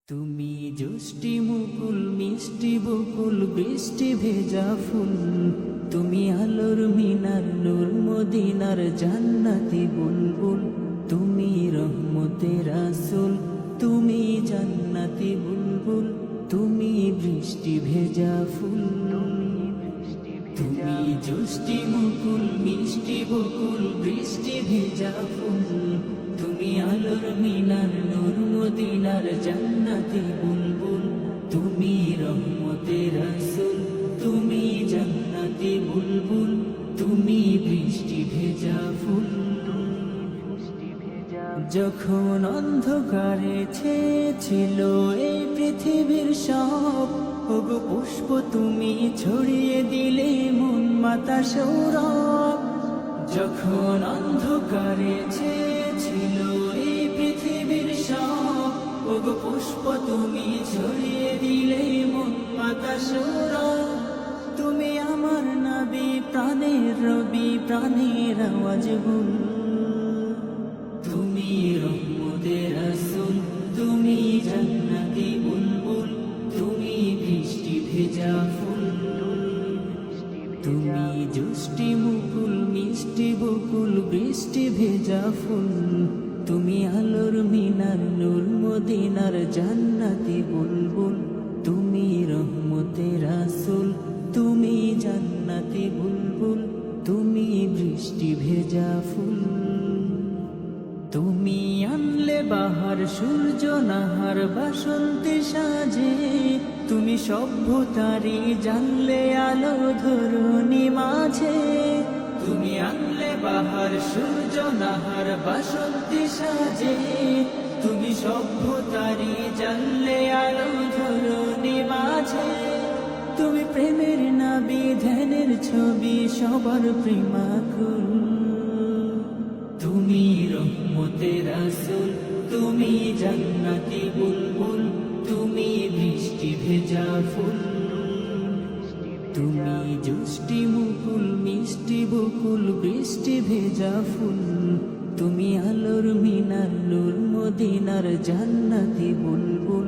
তুমি জষ্টি মুকুল মিষ্টি বকুল বৃষ্টি ভেজা ফুল, তুমি আলোর মিনার নূর মদিনার জান্নাতি বুলবুল, তুমি রহমতের রাসূল, তুমি জান্নাতি বুলবুল, তুমি বৃষ্টি ভেজা ফুল। তুমি জষ্টি মুকুল মিষ্টি বকুল বৃষ্টি ভেজা ফুল, তুমি আলোর মিনার নূর মদিনার জান্নাতি বুলবুল, তুমি রহমতের রাসূল, তুমি জান্নাতি বুলবুল, তুমি বৃষ্টি ভেজা ফুল। যখন অন্ধকারে ছেয়েছিল এই পৃথিবীর সব, ওগো পুষ্প তুমি ছড়িয়ে দিলে মন মাতা সৌরভ। যখন অন্ধকারে ছেয়েছিল এই পৃথিবীর সব, ওগো পুষ্প তুমি ছড়িয়ে দিলে মন মাতা সৌরভ। তুমি আমার নবী প্রাণের রবি প্রাণের আওয়াজ গুল, তুমি রহমতের রাসূল, তুমি জান্নাতি বুলবুল, তুমি বৃষ্টি ভেজা ফুল। তুমি জষ্টি মুকুল মিষ্টি বকুল বৃষ্টি ভেজা ফুল, তুমি আলোর মিনার নূর মদিনার জান্নাতি বুলবুল, তুমি রহমতের রাসূল, তুমি জান্নাতি বুলবুল, তুমি বৃষ্টি ভেজা ফুল। তুমি আনলে বাহার সূর্য নাহার বাসন্তী সাজে, তুমি সভ্যতারি জানলে আলো ধরণী মাঝে। তুমি আনলে বাহার সূর্য নাহার বাসন্তী সাজে, তুমি সভ্যতারি জানলে আলো ধরণী মাঝে। তুমি প্রেমের নবী ধ্যানের ছবি সবার প্রেমাকুল, তুমি রহমতের রাসূল, তুমি জান্নাতি বুলবুল, তুমি বৃষ্টি ভেজা ফুল। তুমি জষ্টি মুকুল মিষ্টি বকুল বৃষ্টি ভেজা ফুল, তুমি আলোর মিনার নূর মদিনার জান্নাতি বুলবুল,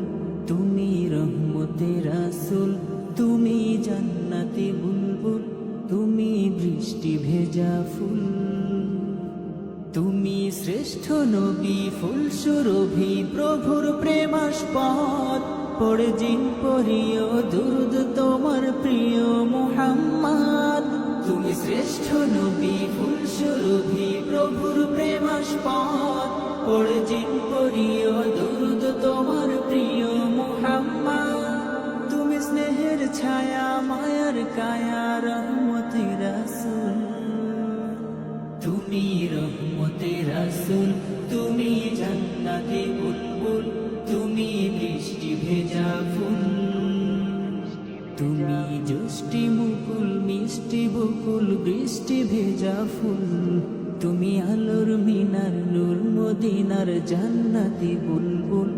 তুমি রহমতের রাসূল, তুমি জান্নাতি বুলবুল, তুমি বৃষ্টি ভেজা ফুল। তুমি শ্রেষ্ঠ নবী ফুল সুরভি প্রভুর প্রেমাস্পদ, পড়ে জিন পড়িও দুরুদ তোমার প্রিয় মুহাম্মদ। তুমি শ্রেষ্ঠ নবী ফুল সুরভি প্রভুর প্রেমাস্পদ, পড়ে জিন পড়িও দুরুদ তোমার প্রিয় মুহাম্মদ। তুমি স্নেহের ছায়া মায়ার কায়া রহমতের রাসূল, তুমি রহমতের রাসূল, তুমি জান্নাতি বুলবুল, তুমি বৃষ্টি ভেজা ফুল। তুমি জষ্টি মুকুল মিষ্টি বকুল বৃষ্টি ভেজা ফুল, তুমি আলোর মিনার নূর মদিনার জান্নাতি বুলবুল,